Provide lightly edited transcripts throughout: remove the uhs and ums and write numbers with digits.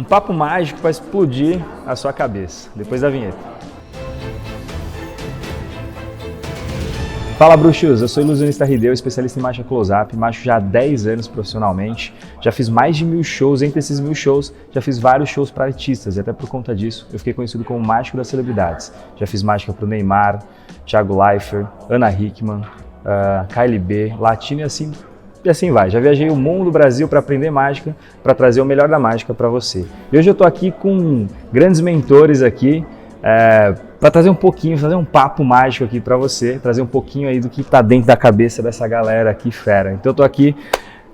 Um papo mágico para explodir a sua cabeça, depois da vinheta. Fala bruxos, eu sou ilusionista Rideu, especialista em marcha close-up, marcho já há 10 anos profissionalmente, já fiz mais de 1000 shows, entre esses 1000 shows já fiz vários shows para artistas e até por conta disso eu fiquei conhecido como mágico das celebridades. Já fiz mágica para o Neymar, Thiago Leifert, Ana Hickman, Kylie B, Latino e assim vai. Já viajei o mundo do Brasil para aprender mágica, para trazer o melhor da mágica para você. E hoje eu estou aqui com grandes mentores aqui, para trazer um pouquinho, fazer um papo mágico aqui para você, trazer um pouquinho aí do que está dentro da cabeça dessa galera aqui fera. Então eu tô aqui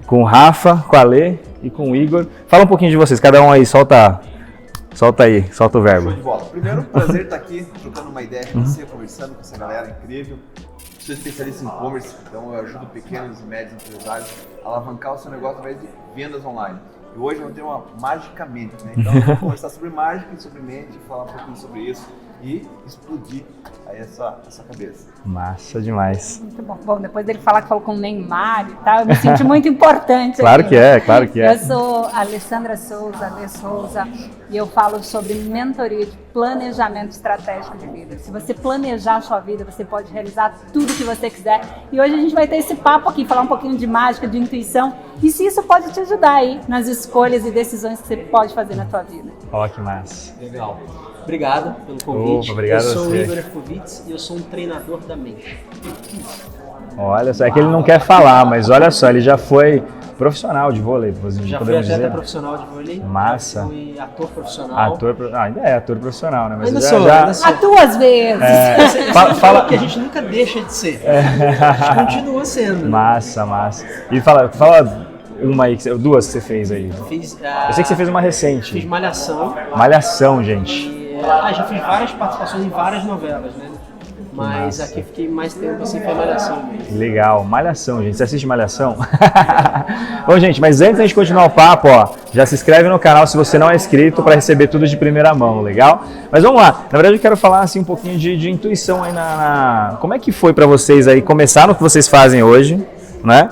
com o Rafa, com a Lê e com o Igor. Fala um pouquinho de vocês, cada um aí, solta o verbo. Show de bola. Primeiro, prazer estar aqui, trocando uma ideia com você, conversando com essa galera incrível. Sou especialista em e-commerce, então eu ajudo pequenos e médios empresários a alavancar o seu negócio através de vendas online. E hoje vamos ter uma Magicamente, né? Então vamos conversar sobre mágica e sobre mente, falar um pouquinho sobre isso e explodir aí essa cabeça. Massa demais. Muito bom. Bom, depois dele falar que falou com o Neymar e tal, eu me senti muito importante. Claro aqui. que é, claro que é. Eu sou Alessandra Souza, Alê Souza, e eu falo sobre mentoria de planejamento estratégico de vida. Se você planejar a sua vida, você pode realizar tudo que você quiser. E hoje a gente vai ter esse papo aqui, falar um pouquinho de mágica, de intuição, e se isso pode te ajudar aí nas escolhas e decisões que você pode fazer na tua vida. Ó, que massa. Legal. Obrigado pelo convite. Opa, obrigado eu sou a o você. Igor Erkovitz e eu sou um treinador da mente. Olha só, é que ele não quer falar, mas olha só, ele já foi profissional de vôlei, Já fui podemos atleta dizer. profissional de vôlei. Massa. Já fui ator profissional. Ainda é ator profissional, né? Mas Ainda já, sou, já... ainda sou. Atua às vezes. Fala que a gente nunca deixa de ser. A gente continua sendo. Massa. E fala uma aí, duas que você fez aí. Fiz, Eu sei que você fez uma recente. Fiz Malhação. Malhação, gente. E, já fiz várias participações em várias novelas, né? Mas aqui fiquei mais tempo assim foi Malhação mesmo. Legal, Malhação, gente. Você assiste Malhação? Bom, gente, mas antes da gente continuar o papo, ó, já se inscreve no canal se você não é inscrito para receber tudo de primeira mão, legal? Mas vamos lá. Na verdade, eu quero falar assim um pouquinho de intuição aí Como é que foi para vocês aí começar no que vocês fazem hoje, né?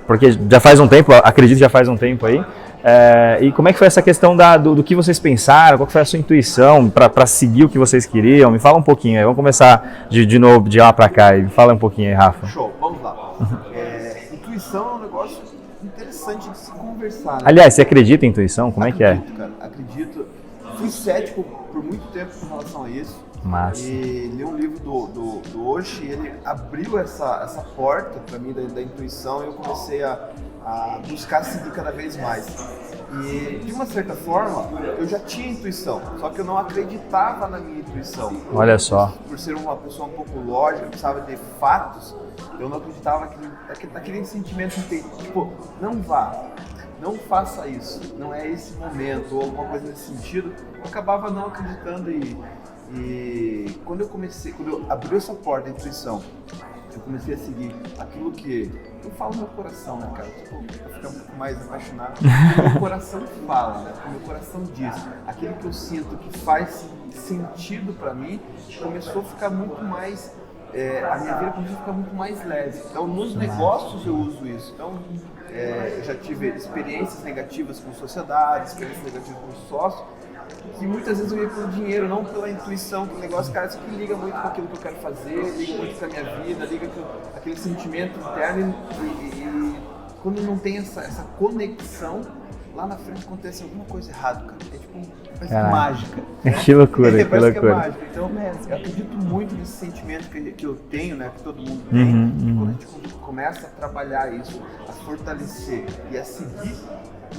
Porque já faz um tempo, acredito que já faz um tempo aí. E como é que foi essa questão do que vocês pensaram, qual que foi a sua intuição para seguir o que vocês queriam? Me fala um pouquinho aí, vamos começar de novo, de lá para cá, e me fala um pouquinho aí, Rafa. Show, vamos lá. Intuição é um negócio interessante de se conversar, né? Aliás, você acredita em intuição? Como é que é? Acredito, cara, acredito. Fui cético por muito tempo com relação a isso. Massa. E li um livro do Osho e ele abriu essa porta para mim da intuição e eu comecei a buscar seguir cada vez mais. E de uma certa forma, eu já tinha intuição, só que eu não acreditava na minha intuição. Olha só. Por ser uma pessoa um pouco lógica, precisava de fatos, eu não acreditava naquele sentimento de tipo, não vá. Não faça isso, não é esse momento, ou alguma coisa nesse sentido, eu acabava não acreditando e quando eu abri essa porta da intuição, eu comecei a seguir aquilo que eu falo no meu coração, né, cara? Tipo, pra ficar um pouco mais apaixonado, o meu coração fala, né? O meu coração diz, aquilo que eu sinto que faz sentido pra mim, começou a ficar muito mais a minha vida começou a ficar muito mais leve. Então, nos negócios eu uso isso. Então, eu já tive experiências negativas com sociedade, experiências negativas com sócio, que muitas vezes eu ia pelo dinheiro, não pela intuição, que o negócio, cara, isso aqui liga muito com aquilo que eu quero fazer, liga muito com a minha vida, liga com aquele sentimento interno e quando não tem essa conexão, lá na frente acontece alguma coisa errada, cara. É tipo, parece mágica. Né? Que loucura, que parece loucura. Que é mágica. Então, eu acredito muito nesse sentimento que eu tenho, né, que todo mundo tem. Quando a gente começa a trabalhar isso, a fortalecer e a seguir,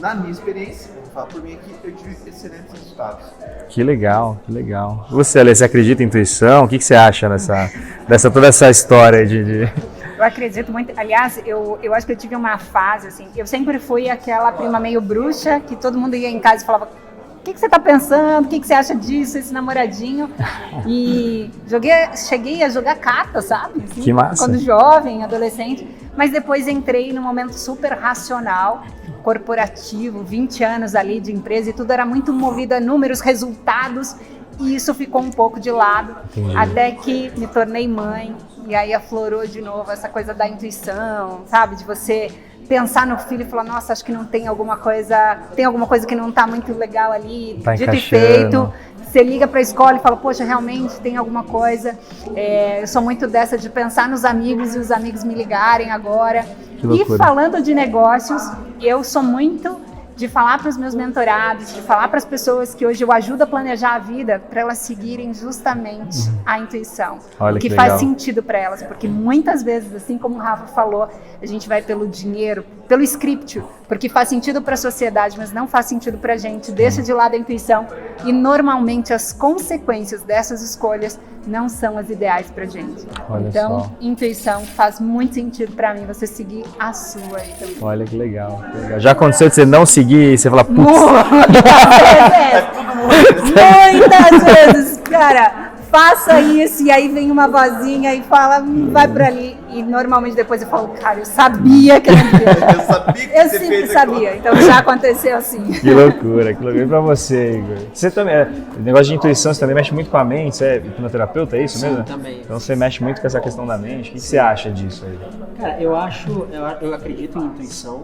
na minha experiência, vou falar por mim aqui, eu tive excelentes resultados. Que legal, que legal. Você, Alê, você acredita em intuição? O que você acha toda essa história de... Eu acredito muito. Aliás, eu acho que eu tive uma fase, assim, eu sempre fui aquela prima meio bruxa, que todo mundo ia em casa e falava, o que você tá pensando? O que você acha disso, esse namoradinho? E cheguei a jogar carta, sabe? Assim, que massa. Quando jovem, adolescente. Mas depois entrei num momento super racional, corporativo, 20 anos ali de empresa e tudo era muito movido a números, resultados. e isso ficou um pouco de lado, até que me tornei mãe, e aí aflorou de novo essa coisa da intuição, sabe? De você pensar no filho e falar, nossa, acho que não tem alguma coisa que não está muito legal ali, Tá dito e encaixando. feito. Você liga para a escola e fala, poxa, realmente tem alguma coisa. Eu sou muito dessa de pensar nos amigos e os amigos me ligarem agora. Que loucura. E falando de negócios, eu sou muito de falar para os meus mentorados, de falar para as pessoas que hoje eu ajudo a planejar a vida, para elas seguirem justamente a intuição. Olha o que que faz legal. sentido para elas, porque muitas vezes, assim como o Rafa falou, a gente vai pelo dinheiro, pelo script, porque faz sentido para a sociedade, mas não faz sentido para a gente, deixa de lado a intuição, e normalmente as consequências dessas escolhas não são as ideais pra gente. Olha então, só. intuição faz muito sentido pra mim, você seguir a sua aí também. Olha que legal, que legal. Já aconteceu de você não seguir e você falar, putz, Muitas vezes, cara, faça isso, e aí vem uma vozinha e fala, vai pra ali. E normalmente depois eu falo, cara, eu sabia que eu não devia. Eu sabia que Eu você sempre fez sabia, então já aconteceu assim. que loucura, que loucura. E pra você, Igor? Você também, o negócio de intuição, você também mexe muito com a mente, você é hipnoterapeuta, é isso Sim, mesmo? também. Então você mexe muito com essa questão da mente. O que você acha disso aí? Cara, eu acredito em intuição.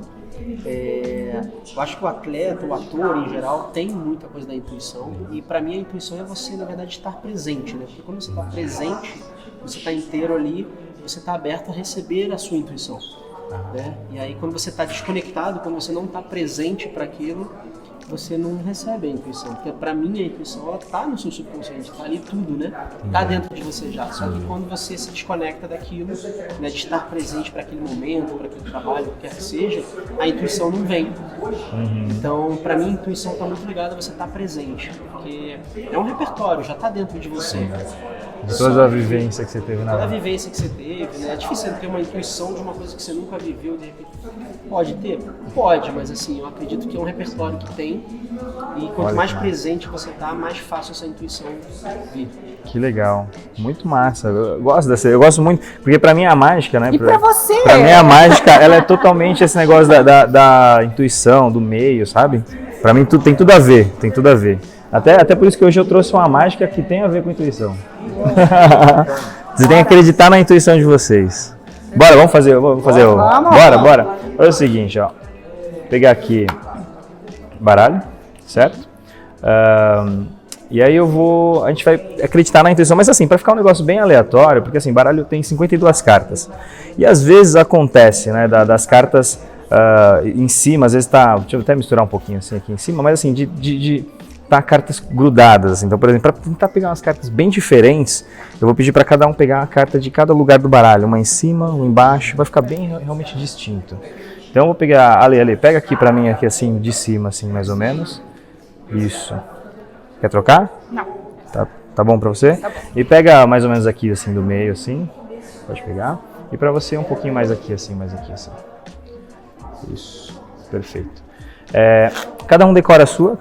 Eu acho que o atleta, o ator em geral, tem muita coisa da intuição. E pra mim a intuição é você, na verdade, estar presente, né? Porque quando você está presente, você está inteiro ali, você está aberto a receber a sua intuição. Né? E aí quando você está desconectado, quando você não está presente para aquilo, você não recebe a intuição. Porque pra mim a intuição, ela tá no seu subconsciente, tá ali tudo, né? Tá dentro de você já. Só que quando você se desconecta daquilo, né, de estar presente para aquele momento, para aquele trabalho, o que quer que seja, a intuição não vem. Então, pra mim, a intuição tá muito ligada a você estar presente. Porque é um repertório, já tá dentro de você. De toda a vivência que você teve na Toda a vida. vivência que você teve, né? É difícil você ter uma intuição de uma coisa que você nunca viveu, de repente. Pode ter? Pode, mas assim, eu acredito que é um repertório que tem. E quanto Olha mais que presente você tá, mais fácil essa intuição vir. Que legal, muito massa. Eu gosto muito, porque pra mim a mágica, né? E pra você? Pra mim a mágica, ela é totalmente esse negócio da intuição, do meio, sabe? Pra mim tem tudo a ver, tem tudo a ver. Até por isso que hoje eu trouxe uma mágica que tem a ver com intuição. Vocês têm que acreditar na intuição de vocês. Bora, vamos fazer o... Bora. Olha o seguinte, ó. Vou pegar aqui baralho, certo? E aí a gente vai acreditar na intuição, mas assim, para ficar um negócio bem aleatório, porque assim, baralho tem 52 cartas. E às vezes acontece, né, das cartas em cima, às vezes tá, deixa eu até misturar um pouquinho assim aqui em cima, mas assim, de tá cartas grudadas, assim. Então, por exemplo, para tentar pegar umas cartas bem diferentes, eu vou pedir para cada um pegar a carta de cada lugar do baralho, uma em cima, uma embaixo, vai ficar bem realmente distinto. Então eu vou pegar, Ale, pega aqui para mim aqui assim, de cima assim, mais ou menos. Isso. Quer trocar? Não. Tá bom para você? Tá bom. E pega mais ou menos aqui assim do meio assim. Pode pegar. E para você um pouquinho mais aqui assim, assim. Isso. Perfeito. Cada um decora a sua,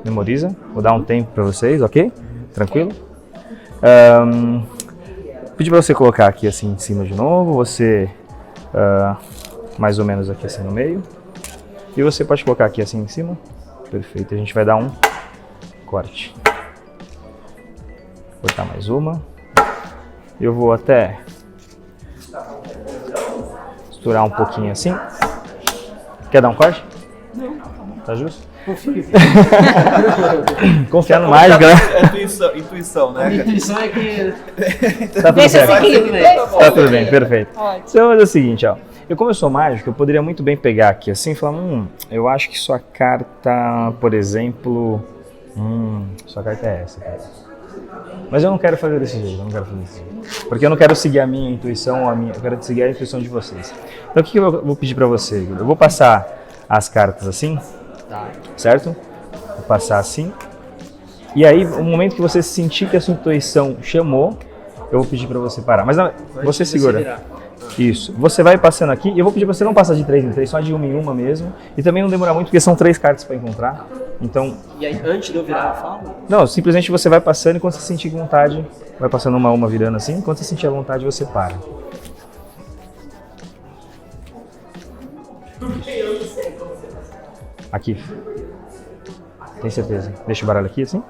memoriza. Vou dar um tempo para vocês, ok? Tranquilo? Pedi para você colocar aqui assim em cima de novo, você mais ou menos aqui assim no meio. E você pode colocar aqui assim em cima. Perfeito, a gente vai dar um corte. Vou cortar mais uma. Eu vou até misturar um pouquinho assim. Quer dar um corte? Não. Tá justo? Confio. Confiar no mágico, né? É intuição, né? A minha intuição é que... Tá tudo Deixa certo. seguir. Tá tudo bem, perfeito. Ótimo. Então eu vou fazer o seguinte, ó. Como eu sou mágico, eu poderia muito bem pegar aqui assim e falar, eu acho que sua carta, por exemplo, sua carta é essa, cara. Mas eu não quero fazer desse jeito, Porque eu não quero seguir a minha intuição, eu quero seguir a intuição de vocês. Então o que eu vou pedir pra você, Igor? Eu vou passar as cartas assim, certo? Vou passar assim. E aí, no momento que você sentir que a sua intuição chamou, eu vou pedir pra você parar. Mas não, você segura. Isso. Você vai passando aqui, e eu vou pedir pra você não passar de 3 em 3, só de uma em uma mesmo. E também não demorar muito, porque são 3 cartas pra encontrar. Então... E aí, antes de eu virar, eu falo? Não, simplesmente você vai passando e quando você sentir vontade, vai passando uma a uma virando assim. Quando você sentir a vontade, você para. Aqui. Tem certeza? Deixa o baralho aqui assim.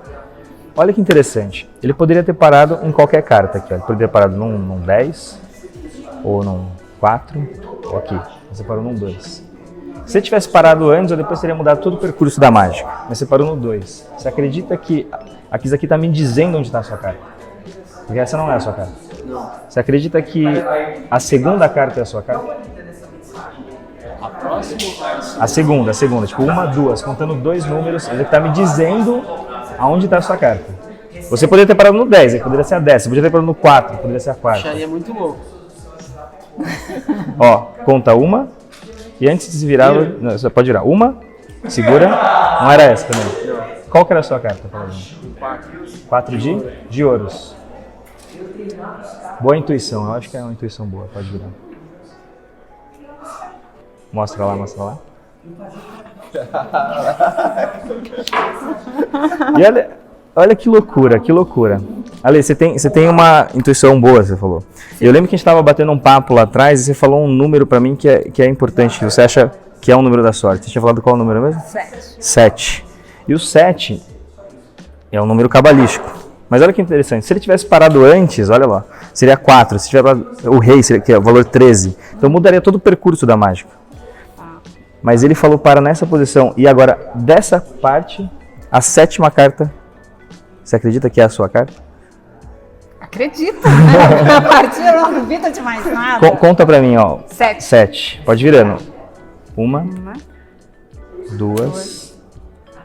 olha que interessante. Ele poderia ter parado em qualquer carta aqui. Ó. Ele poderia ter parado num 10, ou num 4, ou aqui. Você parou num 2. Se você tivesse parado antes ou depois, teria mudado todo o percurso da mágica. Mas você parou no 2. Você acredita que aqui está me dizendo onde está a sua carta? Porque essa não é a sua carta. Não. Você acredita que a segunda carta é a sua carta? A próxima? A segunda. Tipo 1, 2, contando 2 números, ele está me dizendo aonde está a sua carta. Você poderia ter parado no 10, ele poderia ser a 10, você poderia ter parado no 4, poderia ser a 4. Acharia muito louco. Ó, conta 1, e antes de se virar, não, você pode virar 1, segura, não era essa também. Qual que era a sua carta? 4 de ouros. Boa intuição, eu acho que é uma intuição boa, pode virar. Mostra lá. E olha que loucura. Ale, você tem uma intuição boa, você falou. Eu lembro que a gente estava batendo um papo lá atrás e você falou um número pra mim que é importante, que você acha que é um número da sorte. Você tinha falado qual número mesmo? 7. E o 7 é um número cabalístico. Mas olha que interessante, se ele tivesse parado antes, olha lá, seria 4, se tiver o rei, seria, que é o valor 13. Então mudaria todo o percurso da mágica. Mas ele falou para nessa posição. E agora, dessa parte, a 7ª carta, você acredita que é a sua carta? Acredito, né? A partir eu não duvido de mais nada. Conta pra mim, ó. 7. Pode virando. 1, 2,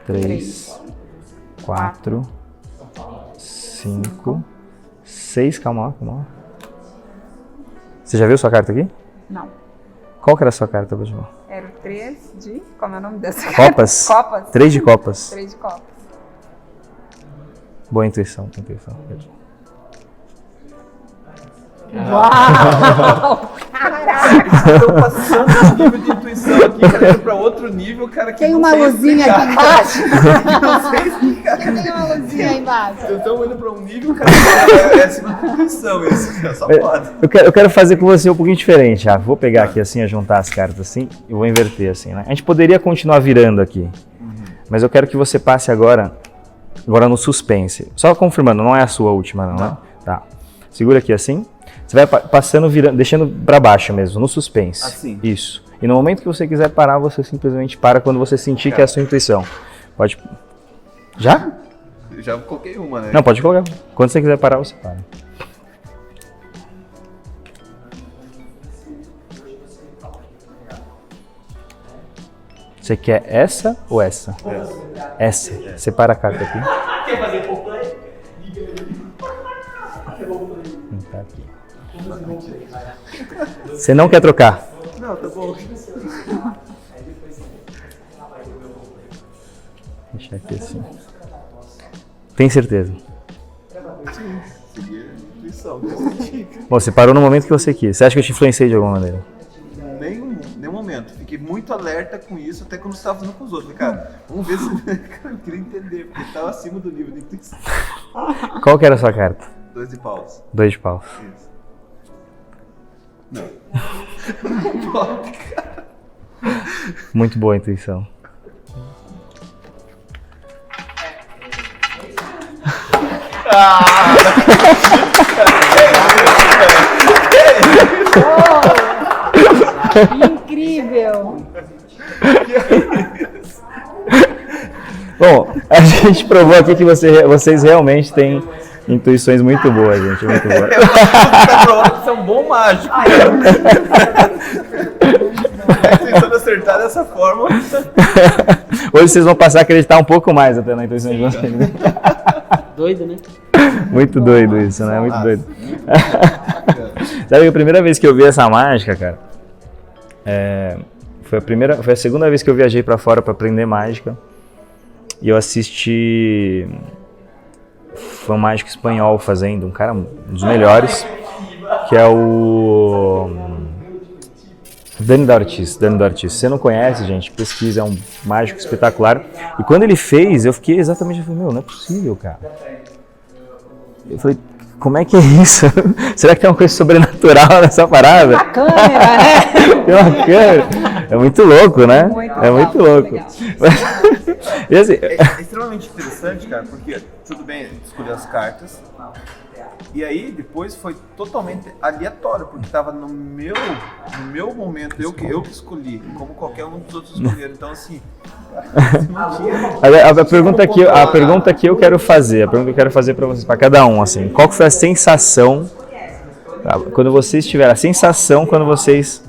3, 4, 5, 6. Calma lá. Você já viu sua carta aqui? Não. Qual que era a sua carta, Bajimão? Era o 3 de... Como é o nome dessa Copas? Copas. 3 de copas. 3 de copas. Boa intuição. Uau! Caraca! Estão passando esse nível de intuição aqui, cara, indo pra outro nível, cara, que Tem não uma sei luzinha explicar. aqui embaixo. Não sei explicar. Tem uma luzinha aí embaixo. Vocês estão indo pra um nível, cara, é acima da intuição esse, cara, só pode. Eu quero fazer com você um pouquinho diferente. Vou pegar aqui assim, juntar as cartas assim e vou inverter assim, né? A gente poderia continuar virando aqui, mas eu quero que você passe agora no suspense. Só confirmando, não é a sua última não, né? Tá. Segura aqui assim. Você vai passando, virando, deixando para baixo mesmo, no suspense. Assim. Isso. E no momento que você quiser parar, você simplesmente para quando você sentir que é a sua intuição. Pode. Já? Já coloquei uma, né? Não, pode colocar. Quando você quiser parar, você para. Você quer essa ou essa? Essa. Separa a carta aqui. Quer fazer um pouco aí? Tá aqui. Você não quer trocar? Não, tá bom. Deixa aqui assim. Tem certeza? Sim, seguir a intuição. Bom, você parou no momento que você quis. Você acha que eu te influenciei de alguma maneira? Nenhum momento. Fiquei muito alerta com isso, até quando você estava fazendo com os outros. Falei, cara, vamos ver se... Cara, eu queria entender, porque estava acima do nível de intuição. Qual que era a sua carta? 2 de paus. 2 de paus. Isso. Não. Não pode, cara. Muito boa a intuição. Incrível! Bom, a gente provou aqui que vocês realmente têm intuições muito boas, gente. Muito boas. Tá provando que você é um bom mágico. Tentando acertar dessa forma. Hoje vocês vão passar a acreditar um pouco mais até na intuição de vocês. Doido, né? Muito doido isso, né? Muito doido. Sabe que a primeira vez que eu vi essa mágica, cara, foi a segunda vez que eu viajei pra fora pra aprender mágica. E eu assisti... Foi um mágico espanhol fazendo, um cara, um dos melhores, que é o Dani D'Ortiz. Se você não conhece, gente, pesquisa, é um mágico espetacular. E quando ele fez, eu fiquei exatamente, meu, não é possível, cara. Eu falei, como é que é isso? Será que tem uma coisa sobrenatural nessa parada? A câmera, né? Tem uma câmera. É muito louco, né? É muito louco. E assim, É extremamente interessante, cara, porque tudo bem, escolhi as cartas. E aí, depois foi totalmente aleatório, porque estava no meu momento, eu que escolhi, como qualquer um dos outros escolheram. Então, assim, não tinha. a pergunta que eu quero fazer para vocês, para cada um, assim, qual que foi a sensação, quando vocês tiveram a sensação quando vocês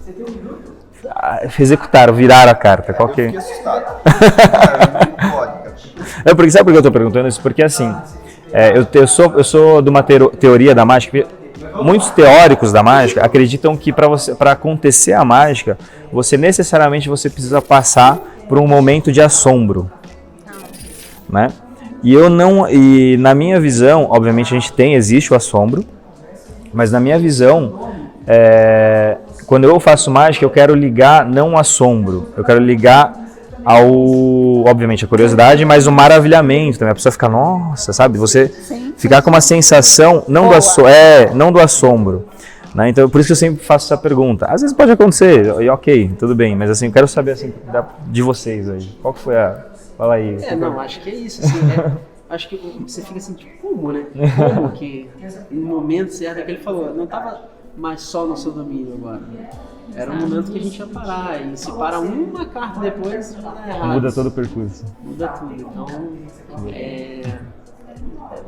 executaram, viraram a carta? Qual que... Eu fiquei assustado. Cara, não pode, cara. Porque, sabe por que eu estou perguntando isso? Porque assim, eu sou de uma teoria da mágica. Muitos teóricos da mágica acreditam que para acontecer a mágica, você precisa passar por um momento de assombro, né? E na minha visão, obviamente existe o assombro, mas na minha visão, quando eu faço mágica, eu quero ligar não ao assombro, eu quero ligar obviamente a curiosidade, mas o maravilhamento também. A pessoa fica, nossa, sabe? Você ficar com uma sensação não do assombro, né? Então, por isso que eu sempre faço essa pergunta. Às vezes pode acontecer, e ok, tudo bem, mas assim, eu quero saber assim, de vocês aí. Qual que foi Fala aí. Acho que é isso, assim, acho que você fica assim, tipo, como, né? Como que no momento certo, é que ele falou, não estava mais só no seu domínio agora. Era um momento que a gente ia parar, e se para uma carta depois, já dá errado. Muda todo o percurso. Muda tudo, então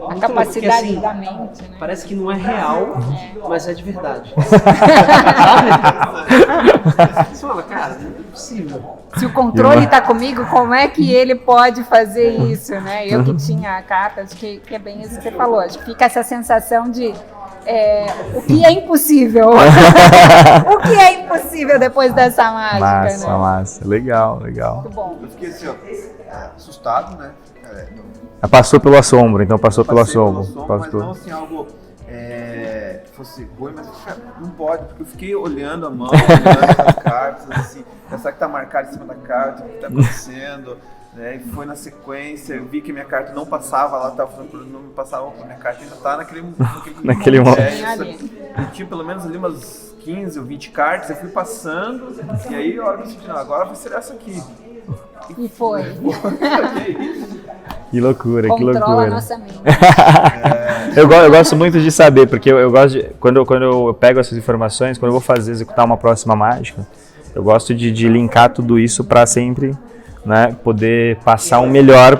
A capacidade porque, assim, da mente, né? parece que não é real, mas é de verdade. Você fala, cara, não é possível. Se o controle está comigo, como é que ele pode fazer isso, né? Eu que tinha a carta, acho que é bem isso que você falou. Acho que fica essa sensação de o que é impossível. O que é impossível depois dessa mágica, né? Massa. Legal. Muito bom. Eu fiquei assim, ó, assustado, né? Passou pelo assombro, então passou pelo Passei pelo assombro. assombro, mas não assim, algo que fosse ruim, mas cara, não pode, porque eu fiquei olhando a mão, olhando as cartas, assim, pensar que tá marcado em cima da carta, o que tá acontecendo, né? E foi na sequência, eu vi que minha carta não passava lá, tava falando, não passava, minha carta ainda tá naquele momento. E tinha pelo menos ali umas 15 ou 20 cartas, eu fui passando, e aí a hora que eu senti, não, agora vai ser essa aqui. E foi. Que loucura, Controla a nossa mente. Eu gosto muito de saber, porque eu gosto de, quando eu pego essas informações, quando eu vou executar uma próxima mágica, eu gosto de linkar tudo isso para sempre, né, poder passar um melhor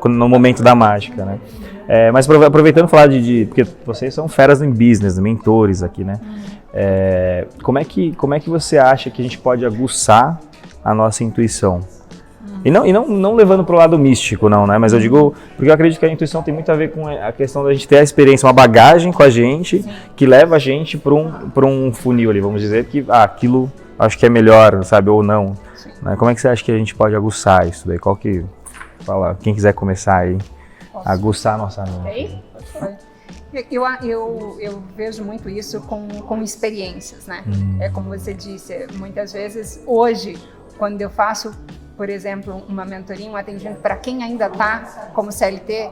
no momento da mágica, né? Mas aproveitando falar porque vocês são feras em business, mentores aqui, né? Como é que você acha que a gente pode aguçar a nossa intuição? E não levando para o lado místico, não, né? Mas eu digo, porque eu acredito que a intuição tem muito a ver com a questão da gente ter a experiência, uma bagagem com a gente, que leva a gente para um funil ali, vamos dizer, que aquilo acho que é melhor, sabe, ou não. Né? Como é que você acha que a gente pode aguçar isso daí? Quem quiser começar aí, aguçar a nossa mente. Eu vejo muito isso com experiências, né? É como você disse, muitas vezes hoje, quando eu faço, por exemplo, uma mentoria, um atendimento para quem ainda está como CLT,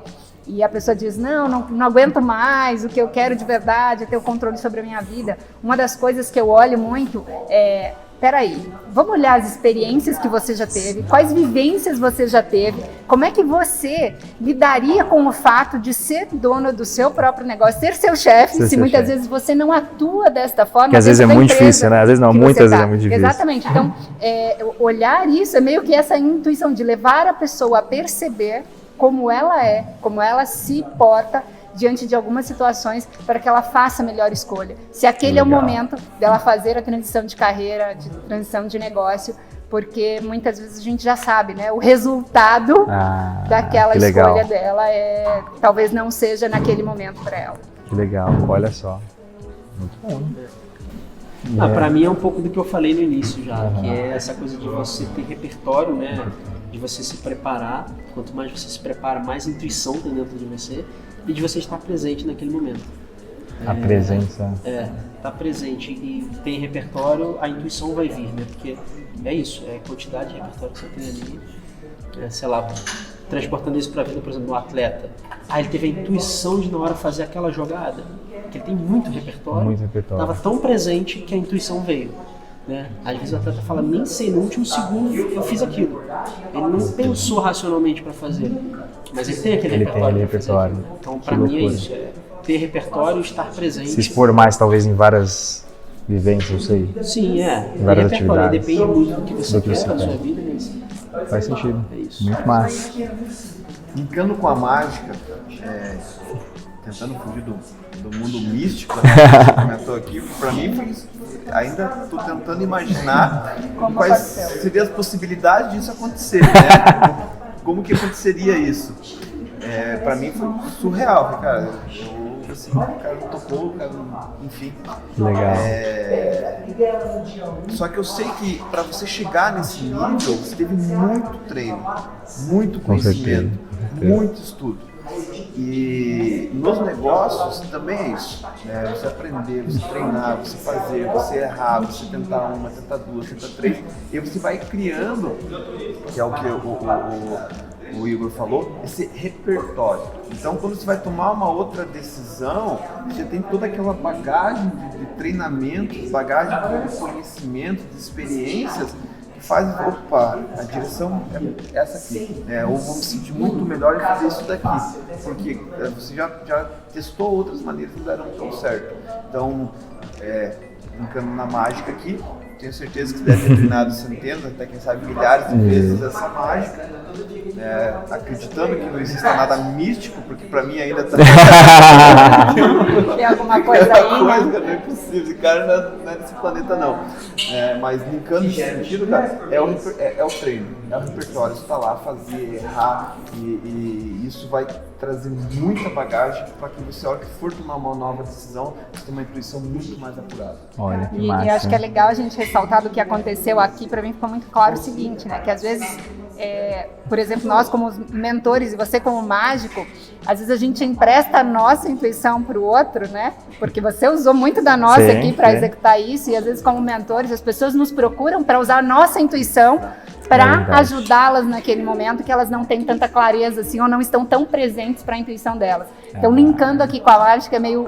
e a pessoa diz, não aguento mais, o que eu quero de verdade é ter o controle sobre a minha vida. Uma das coisas que eu olho muito é, peraí, vamos olhar as experiências que você já teve, quais vivências você já teve, como é que você lidaria com o fato de ser dono do seu próprio negócio, ser seu chefe, se muitas vezes você não atua desta forma. Que às vezes é muito difícil, né? Às vezes não, muitas vezes é muito difícil. Exatamente. Então, olhar isso é meio que essa intuição de levar a pessoa a perceber como ela se porta diante de algumas situações para que ela faça a melhor escolha. Se aquele é o momento dela fazer a transição de carreira, de transição de negócio, porque muitas vezes a gente já sabe, né? O resultado daquela escolha dela talvez não seja naquele momento para ela. Que legal, olha só. Muito bom. Para mim é um pouco do que eu falei no início já, que é essa coisa de você ter repertório, né? De você se preparar. Quanto mais você se prepara, mais intuição tem dentro de você e de você estar presente naquele momento. A presença. Tá presente e tem repertório, a intuição vai vir, né? Porque é isso, é a quantidade de repertório que você tem ali. Sei lá, transportando isso para a vida, por exemplo, do atleta. Ele teve a intuição de na hora fazer aquela jogada, que ele tem muito repertório. Estava tão presente que a intuição veio. Né? Às vezes o atleta fala, nem sei, no último segundo eu fiz aquilo. Ele não pensou racionalmente para fazer, mas ele tem aquele repertório. Então, para mim é isso, ter repertório e estar presente. Se expor mais, talvez, em várias vivências, eu sei. Sim, várias atividades. Depende muito do que você quer na sua vida. Faz sentido. É isso. Muito massa. Linkando com a mágica, tentando fugir do mundo místico, né, que você comentou aqui, para mim foi isso. Ainda estou tentando imaginar quais seriam as possibilidades disso acontecer, né? Como que aconteceria isso? Para mim foi surreal, cara. Assim, o cara não tocou, o cara não, enfim. Legal. Só que eu sei que para você chegar nesse nível, você teve muito treino, muito conhecimento, muito estudo. E nos negócios também é isso, né? Você aprender, você treinar, você fazer, você errar, você tentar uma, tentar duas, tentar três, e você vai criando, que é o que o Igor falou, esse repertório. Então, quando você vai tomar uma outra decisão, você tem toda aquela bagagem de treinamento, bagagem de conhecimento, de experiências, que faz, opa, a direção é essa aqui, ou vou me sentir muito melhor em fazer isso daqui, porque você já testou outras maneiras que não deram tão certo. Então, brincando na mágica aqui, tenho certeza que você deve ter treinado centenas, até quem sabe milhares de vezes essa mágica, acreditando que não exista nada místico, porque pra mim ainda tá... Tem alguma coisa aí, né? Não é possível, esse cara não é desse planeta não. Mas linkando nesse sentido, cara, é o treino, é o repertório, você tá lá, fazer, errar, e isso vai trazer muita bagagem para que você, a hora que for tomar uma nova decisão, você tenha uma intuição muito mais apurada. Olha, que E massa. acho que é legal a gente ressaltar do que aconteceu aqui. Para mim ficou muito claro o seguinte, né? Que às vezes, por exemplo, nós como mentores e você como mágico, às vezes a gente empresta a nossa intuição para o outro, né? Porque você usou muito da nossa aqui para executar isso, e às vezes como mentores as pessoas nos procuram para usar a nossa intuição para ajudá-las naquele momento que elas não têm tanta clareza assim, ou não estão tão presentes para a intuição delas. Então, linkando aqui com a mágica, é meio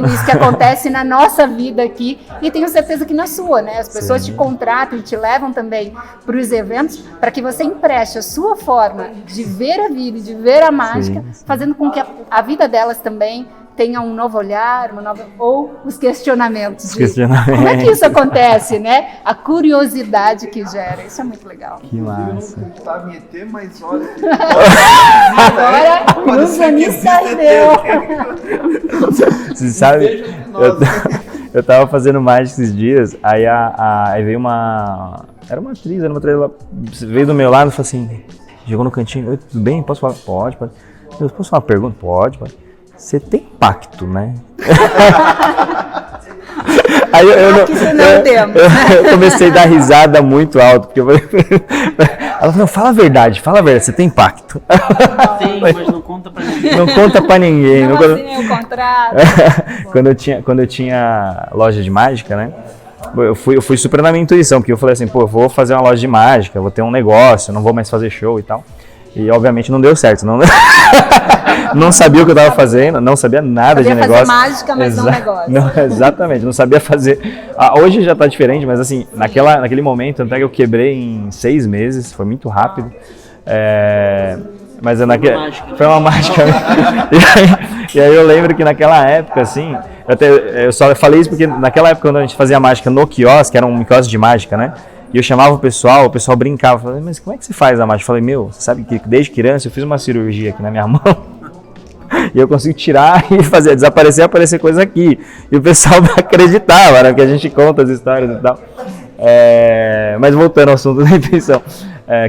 isso que acontece na nossa vida aqui, e tenho certeza que na sua, né? As pessoas te contratam e te levam também para os eventos para que você empreste a sua forma de ver a vida e de ver a mágica, fazendo com que a vida delas também tenha um novo olhar, ou os questionamentos. Como é que isso acontece, né? A curiosidade que gera. Isso é muito legal. Que massa. Eu não acreditava em ET, mas olha... Agora, ilusionista deu. Você sabe, eu tava fazendo mágica esses dias, aí veio uma... Era uma atriz, ela veio do meu lado e falou assim, chegou no cantinho, oi, tudo bem? Posso falar? Pode. Eu posso fazer uma pergunta? Pode. Você tem pacto, né? Aí eu comecei a dar risada muito alto, porque eu falei, ela falou, fala a verdade, você tem pacto? Tem, mas não conta pra ninguém. Não conta pra ninguém. Não assinei o contrato. Quando eu tinha loja de mágica, né? Eu fui super na minha intuição, porque eu falei assim, eu vou fazer uma loja de mágica, vou ter um negócio, não vou mais fazer show e tal. E obviamente não deu certo, não sabia o que eu estava fazendo, não sabia nada de negócio. Sabia fazer mágica, mas não negócio. Exatamente, não sabia fazer. Hoje já está diferente, mas assim, naquele momento, até que eu quebrei em 6 meses, foi muito rápido. Mas foi uma mágica. E aí eu lembro que naquela época, assim, eu só falei isso porque naquela época quando a gente fazia mágica no quiosque, era um quiosque de mágica, né? E eu chamava o pessoal brincava, falava, mas como é que você faz a mágica? Eu falei, você sabe que desde criança eu fiz uma cirurgia aqui na minha mão e eu consigo tirar e fazer desaparecer, aparecer coisa aqui. E o pessoal acreditava, né? Porque a gente conta as histórias e tal. Mas voltando ao assunto da intuição.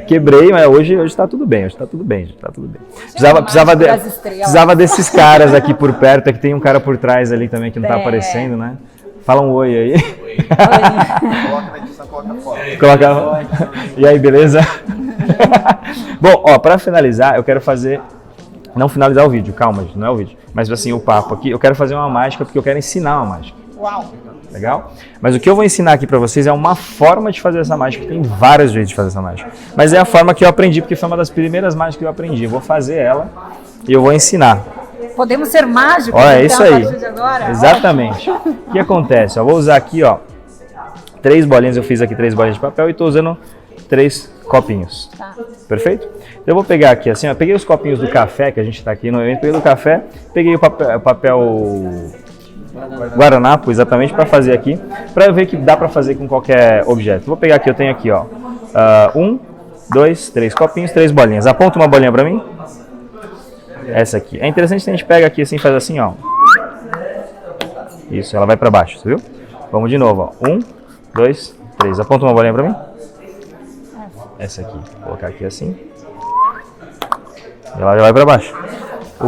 Quebrei, mas hoje tá tudo bem, Precisava desses caras aqui por perto, que tem um cara por trás ali também que não tá aparecendo, né? Fala um oi aí. Coloca na edição, coloca fora. E aí, beleza? Bom, para finalizar, eu quero fazer... Não finalizar o vídeo, calma, gente, não é o vídeo. Mas assim, o papo aqui, eu quero fazer uma mágica porque eu quero ensinar uma mágica. Uau! Legal? Mas o que eu vou ensinar aqui pra vocês é uma forma de fazer essa mágica. Tem vários jeitos de fazer essa mágica. Mas é a forma que eu aprendi, porque foi uma das primeiras mágicas que eu aprendi. Eu vou fazer ela e eu vou ensinar. Podemos ser mágicos, Olha, é então, isso aí. a partir de agora? Exatamente. O que acontece? Eu vou usar aqui, ó, 3 bolinhas. Eu fiz aqui 3 bolinhas de papel e tô usando 3 copinhos. Tá. Perfeito? Eu vou pegar aqui assim, ó, peguei os copinhos do café, que a gente tá aqui no evento, peguei do café, peguei o papel guardanapo, exatamente, para fazer aqui, para ver que dá para fazer com qualquer objeto. Vou pegar aqui, eu tenho aqui, ó, 1, 2, 3 copinhos, 3 bolinhas. Aponta uma bolinha para mim. Essa aqui. É interessante que a gente pega aqui assim, faz assim, ó. Isso, ela vai para baixo, você viu? Vamos de novo, ó. 1, 2, 3. Aponta uma bolinha para mim. Essa aqui. Vou colocar aqui assim. E ela já vai para baixo.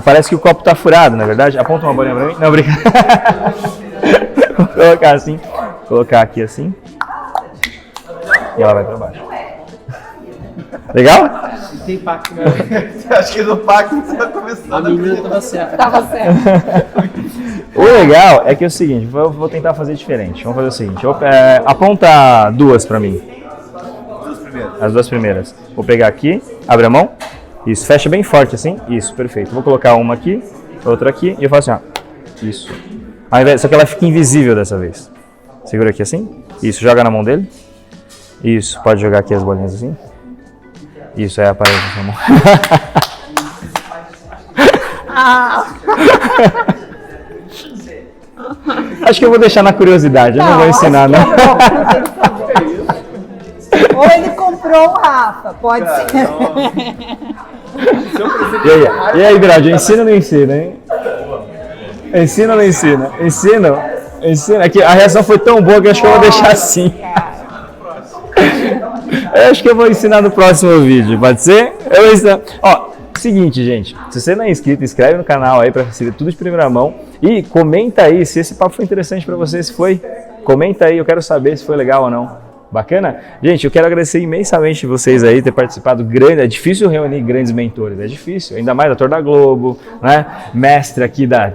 Parece que o copo tá furado, na verdade. Aponta uma bolinha pra mim. Não, brincadeira. Vou colocar assim. Colocar aqui assim. E ela vai pra baixo. Legal? Tem impacto, né? Acho que no pacto você vai começar. A menina tava certa. Tava certo. O legal é que é o seguinte, vou tentar fazer diferente. Vamos fazer o seguinte, aponta 2 pra mim. As 2 primeiras. Vou pegar aqui, abre a mão. Isso, fecha bem forte assim. Isso, perfeito. Vou colocar uma aqui, outra aqui e eu faço assim, ó. Isso. Só que ela fica invisível dessa vez. Segura aqui assim. Isso, joga na mão dele. Isso, pode jogar aqui as bolinhas assim. Isso, aí aparece na sua mão. Acho que eu vou deixar na curiosidade, eu não vou ensinar, não. Ou ele comprou o Rafa, pode ser. E aí, Birad, ensina ou não ensina, hein? Ensina ou não ensina? Ensina? Ensina. É que a reação foi tão boa que eu acho que eu vou deixar assim. Eu acho que eu vou ensinar no próximo vídeo, pode ser? Eu vou ensinar. Ó, seguinte, gente. Se você não é inscrito, inscreve no canal aí pra receber tudo de primeira mão. E comenta aí se esse papo foi interessante pra você, se foi. Comenta aí, eu quero saber se foi legal ou não. Bacana? Gente, eu quero agradecer imensamente vocês aí ter participado. É difícil reunir grandes mentores, é difícil. Ainda mais ator da Globo, né? Mestre aqui da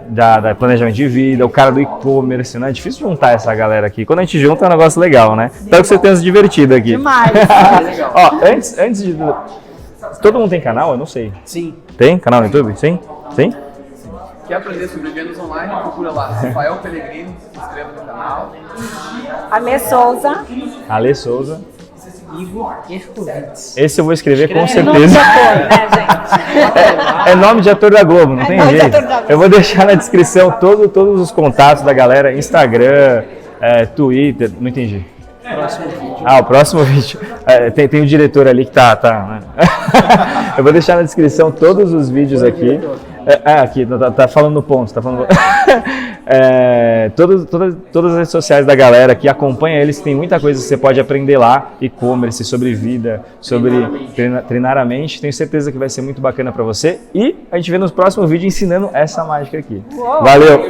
planejamento de vida, o cara do e-commerce, né? É difícil juntar essa galera aqui. Quando a gente junta é um negócio legal, né? Espero que você tenha se divertido aqui. Demais. Ó, antes de... Todo mundo tem canal? Eu não sei. Sim. Tem canal no YouTube? Sim? Sim? Quer aprender sobre vendas online? Procura lá, Rafael Pellegrino, se inscreva no canal. Alê Souza. Ale Souza. Igor Ercovitz. Esse eu vou escrever com Nome de certeza. ator, né, gente? É nome de ator da Globo, não tem nome de jeito. ator da Globo. Eu vou deixar na descrição todos os contatos da galera, Instagram, Twitter, não entendi. Próximo vídeo. O próximo vídeo. Tem o diretor ali que tá né? Eu vou deixar na descrição todos os vídeos aqui. Aqui, tá falando no ponto, tá falando... todas as redes sociais da galera aqui, acompanha eles, tem muita coisa que você pode aprender lá, e-commerce, sobre vida, sobre treinar a mente. Tenho certeza que vai ser muito bacana pra você. E a gente vê no próximo vídeo ensinando essa mágica aqui. Uou. Valeu!